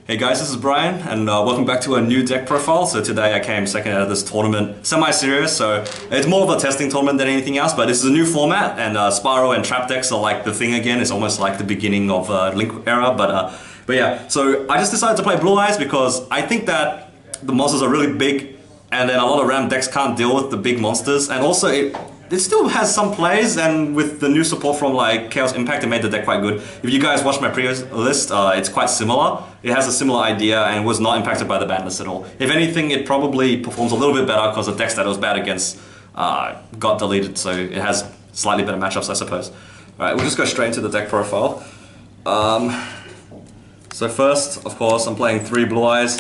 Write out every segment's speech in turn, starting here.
Hey guys, this is Brian, and welcome back to a new deck profile. So today I came second out of this tournament, semi-serious, so it's more of a testing tournament than anything else, but this is a new format, and Spiral and Trap decks are like the thing again. It's almost like the beginning of Link era, but yeah. So I just decided to play Blue Eyes because I think that the monsters are really big, and then a lot of random decks can't deal with the big monsters, and also it still has some plays, and with the new support from like Chaos Impact, it made the deck quite good. If you guys watched my previous list, it's quite similar. It has a similar idea and was not impacted by the Banlist at all. If anything, it probably performs a little bit better because the decks that it was bad against got deleted, so it has slightly better matchups, I suppose. Alright, we'll just go straight into the deck profile. So first, of course, I'm playing 3 Blue Eyes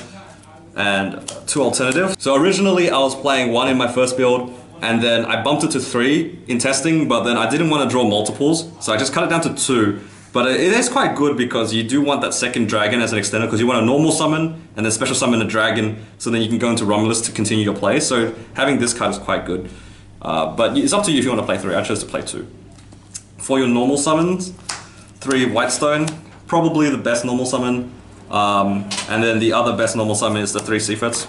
and 2 alternative. So originally I was playing 1 in my first build, and then I bumped it to 3 in testing, but then I didn't want to draw multiples, so I just cut it down to 2. But it is quite good because you do want that second dragon as an extender, because you want a normal summon and then special summon a dragon, so then you can go into Romulus to continue your play. So having this card is quite good. But it's up to you if you want to play 3. I chose to play 2. For your normal summons, 3 Whitestone, probably the best normal summon. And then the other best normal summon is the 3 Seafoots.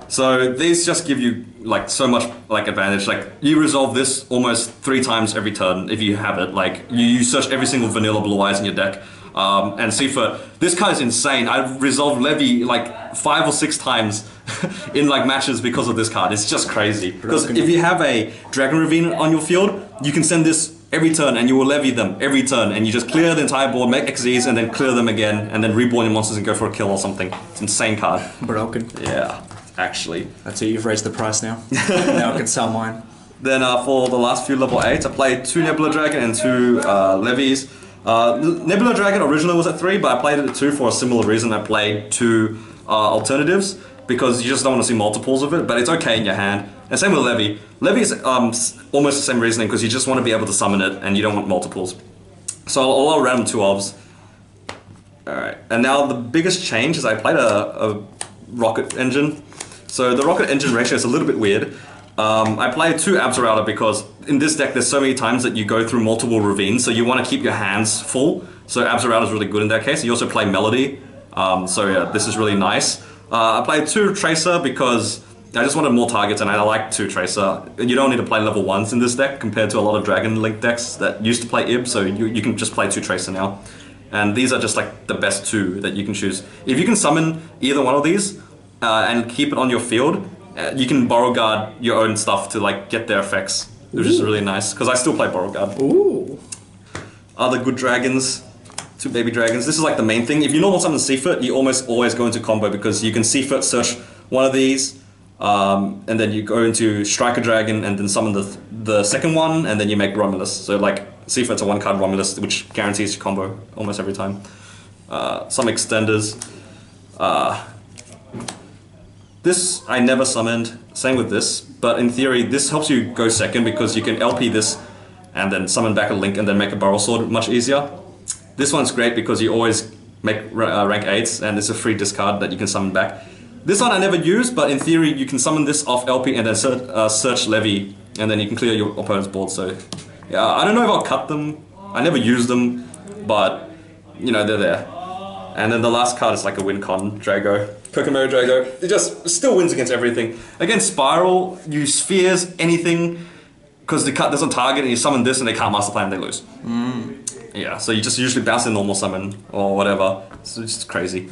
So these just give you like so much like advantage. Like you resolve this almost 3 times every turn if you have it. Like you search every single vanilla Blue Eyes in your deck. And Seafoot, this card is insane. I've resolved Levy like 5 or 6 times in like matches because of this card. It's just crazy. Because if you have a Dragon Ravine on your field, you can send this every turn and you will levy them every turn, and you just clear the entire board, make XZs, and then clear them again, and then reborn your monsters and go for a kill or something. It's an insane card. Broken. Yeah. Actually. That's it, you've raised the price now. Now I can sell mine. Then for the last few level 8s, I played 2 Nebula Dragon and 2 Levies. Nebula Dragon originally was at 3, but I played it at 2 for a similar reason. I played 2 alternatives, because you just don't want to see multiples of it, but it's okay in your hand. And same with Levy. Levy is almost the same reasoning, because you just want to be able to summon it and you don't want multiples. So I'll allow random 2 ofs. Alright, and now the biggest change is I played a Rocket Engine. So the Rocket Engine ratio is a little bit weird. I played 2 Abzorauda because in this deck there's so many times that you go through multiple ravines, so you want to keep your hands full. So Abzorauda is really good in that case. You also play Melody, so yeah, this is really nice. I played 2 Tracer because I just wanted more targets, and I like 2 Tracer. You don't need to play level 1s in this deck compared to a lot of Dragon Link decks that used to play Ib, so you can just play 2 Tracer now. And these are just like the best 2 that you can choose. If you can summon either one of these and keep it on your field, you can Borrow Guard your own stuff to like get their effects, which is really nice, because I still play Borrow Guard. Ooh. Other good dragons, 2 baby dragons. This is like the main thing. If you normal summon Seafoot, you almost always go into combo, because you can Seafoot search one of these, and then you go into Striker Dragon and then summon the second one, and then you make Romulus. So like Seafoot's a 1-card Romulus, which guarantees your combo almost every time. Some extenders. This I never summoned, same with this, but in theory this helps you go second, because you can LP this and then summon back a Link and then make a Barrel Sword much easier. This one's great because you always make rank 8s, and it's a free discard that you can summon back. This one I never used, but in theory you can summon this off LP and then search Levy, and then you can clear your opponent's board. So yeah, I don't know if I'll cut them. I never use them, but you know, they're there. And then the last card is like a win con, Drago. Kokomo Drago. It just still wins against everything. Against Spiral, you spheres anything, because the cut doesn't target, and you summon this and they can't master plan and they lose. Yeah, so you just usually bounce in normal summon or whatever. It's just crazy.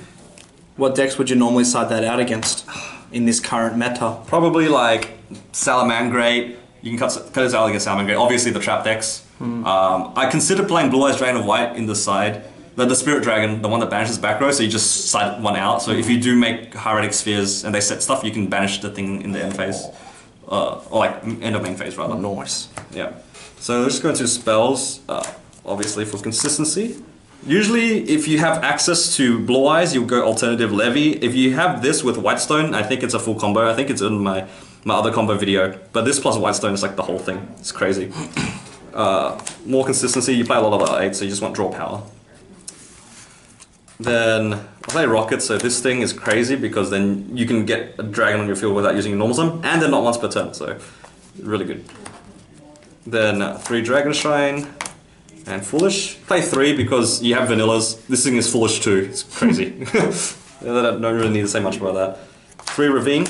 What decks would you normally side that out against in this current meta? Probably like Salamangreat. You can cut this out against Salamangreat. Obviously the trap decks. I considered playing Blue Eyes Dragon of White in the side. The Spirit Dragon, the one that banishes back row, so you just side one out. So if you do make Hieratic Spheres and they set stuff, you can banish the thing in the end phase. Or like end of main phase rather. Nice. Yeah. So let's go into spells, obviously for consistency. Usually if you have access to Blue Eyes, you'll go alternative Levy. If you have this with Whitestone, I think it's a full combo. I think it's in my other combo video. But this plus Whitestone is like the whole thing. It's crazy. More consistency, you play a lot of the 8, so you just want draw power. Then I'll play Rocket, so this thing is crazy because then you can get a dragon on your field without using a normal summon, and then not once per turn, so really good. Then 3 Dragon Shrine, And Foolish. Play 3 because you have vanillas. This thing is Foolish too. It's crazy. I don't really need to say much about that. 3 Ravine.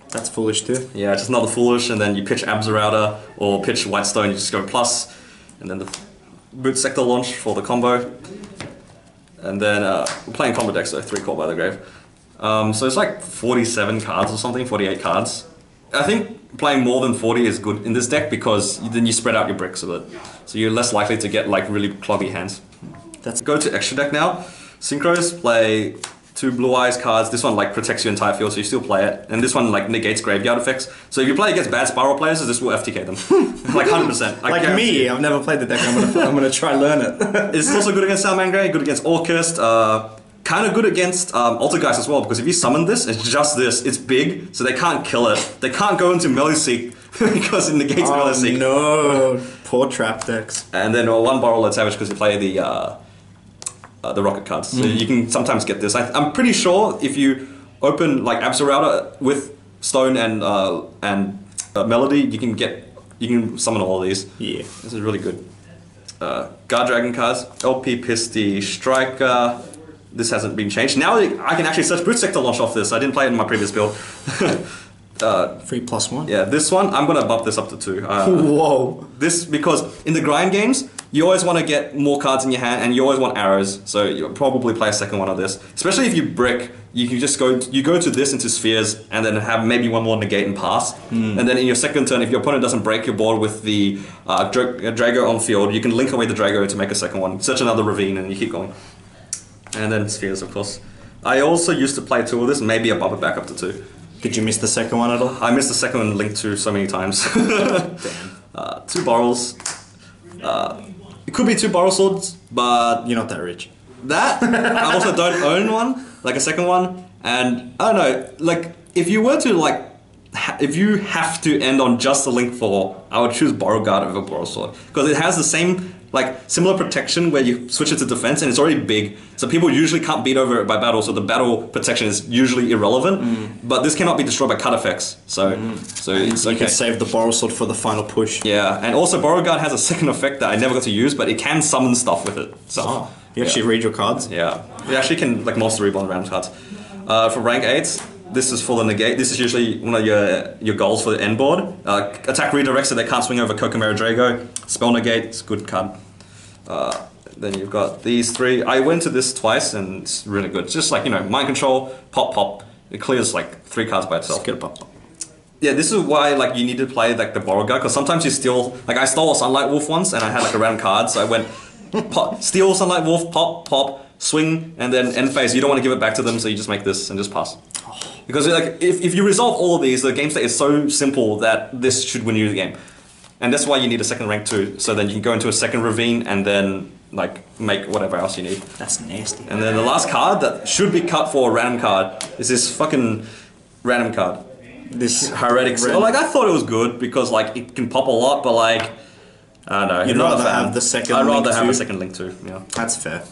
That's Foolish too. Yeah, just another Foolish, and then you pitch Abzorouter or pitch Whitestone, you just go plus. And then the Boot Sector launch for the combo. And then we're playing combo deck, so 3 Caught by the Grave. So it's like 47 cards or something, 48 cards. I think playing more than 40 is good in this deck because then you spread out your bricks a bit. So you're less likely to get like really cloggy hands. Go to extra deck now. Synchros, play 2 Blue Eyes cards. This one like protects your entire field, so you still play it. And this one like negates graveyard effects. So if you play against bad Spiral players, this will FTK them. Like 100%. Like me, I've never played the deck. I'm gonna try learn it. It's also good against Salamangreat, good against Orcust. Kind of good against Altergeist as well, because if you summon this, it's just this. It's big, so they can't kill it. They can't go into Melee Seek because it negates Melee Seek. No, poor trap decks. And then 1 Borrow Load Savage because you play the rocket cards. So you can sometimes get this. I'm pretty sure if you open like Abzorouter with Stone and Melody, you can summon all of these. Yeah, this is really good. Guard Dragon cards, LP Pisty, Striker. This hasn't been changed. Now I can actually search Boot Sector launch off this. I didn't play it in my previous build. 3+1. Yeah, this one, I'm gonna bump this up to 2. Whoa. This, because in the grind games, you always want to get more cards in your hand and you always want arrows. So you'll probably play a second one of this. Especially if you brick, you can just go to this into spheres and then have maybe 1 more negate and pass. And then in your second turn, if your opponent doesn't break your board with the Drago on field, you can link away the Drago to make a second one. Search another Ravine and you keep going. And then spheres, of course. I also used to play 2 of this, maybe I bump it back up to 2. Did you miss the second one at all? I missed the second one linked to so many times. Damn. 2 Borrows. It could be 2 Borrow Swords, but... You're not that rich. That, I also don't own one, like a second one. And, I don't know, like, if you were to, like, if you have to end on just a Link 4, I would choose Borrow Guard over Borrow Sword. Because it has the same... like similar protection where you switch it to defense and it's already big, so people usually can't beat over it by battle, so the battle protection is usually irrelevant. But this cannot be destroyed by cut effects, so it's okay. You can save the Borrow Sword for the final push. Yeah, and also Borrow Guard has a second effect that I never got to use, but it can summon stuff with it. So you actually read your cards? Yeah, you actually can like monster reborn random cards. For rank 8, this is for the negate. This is usually one of your goals for the end board. Attack redirects so they can't swing over Kokomera Drago. Spell negate, it's a good card. Then you've got these 3. I went to this twice and it's really good. It's just like, you know, mind control, pop, pop. It clears like 3 cards by itself. Get a pop, pop. Yeah, this is why like you need to play like the Borrow Guard, because sometimes you steal. Like I stole a Sunlight Wolf once and I had like a random card, so I went pop, steal Sunlight Wolf, pop, pop, swing, and then end phase. You don't want to give it back to them, so you just make this and just pass. Because like if you resolve all of these, the game state is so simple that this should win you the game. And that's why you need a second rank too, so then you can go into a second Ravine and then like make whatever else you need. That's nasty. And then the last card that should be cut for a random card is this fucking random card. This Heretic. Like I thought it was good because like it can pop a lot, but like I don't know. You'd rather have the second. I'd rather have a second link too. Yeah. That's fair.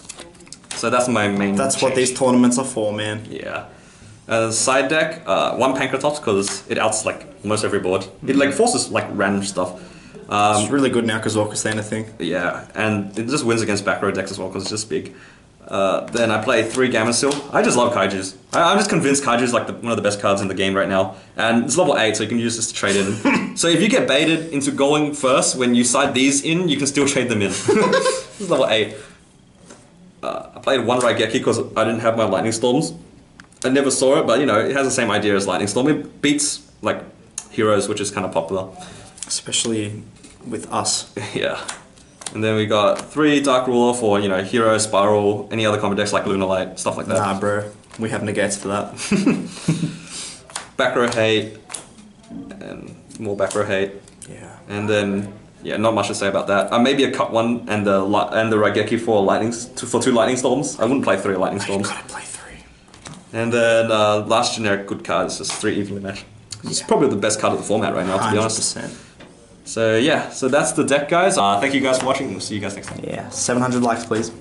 So that's my main. That's what these tournaments are for, man. Yeah. Side deck, 1 Pankratops because it outs like almost every board. It like forces like random stuff. It's really good now because Orcust ain't a thing. Yeah, and it just wins against back row decks as well because it's just big. Then I play 3 Gamma-Seal. I just love Kaijus. I'm just convinced Kaiju's like one of the best cards in the game right now. And it's level 8, so you can use this to trade in. So if you get baited into going first, when you side these in, you can still trade them in. This is level 8. I played 1 Raigeki because I didn't have my Lightning Storms. I never saw it, but you know, it has the same idea as Lightning Storm. It beats like Heroes, which is kind of popular. Especially with us. Yeah. And then we got 3 Dark Ruler for, you know, Hero, Spiral, any other combo decks like Lunar Light, stuff like that. Nah, bro. We have negates for that. Back row hate. And more back row hate. Yeah. And then, yeah, not much to say about that. Maybe a cut 1 and the Raigeki for 2 Lightning Storms. I wouldn't play 3 Lightning Storms. You gotta play 3. And then last generic good card is just 3 Evenly Mesh. It's probably the best card of the format right now, to be honest. 100%. So yeah, so that's the deck, guys. Thank you guys for watching. We'll see you guys next time. Yeah, 700 likes, please.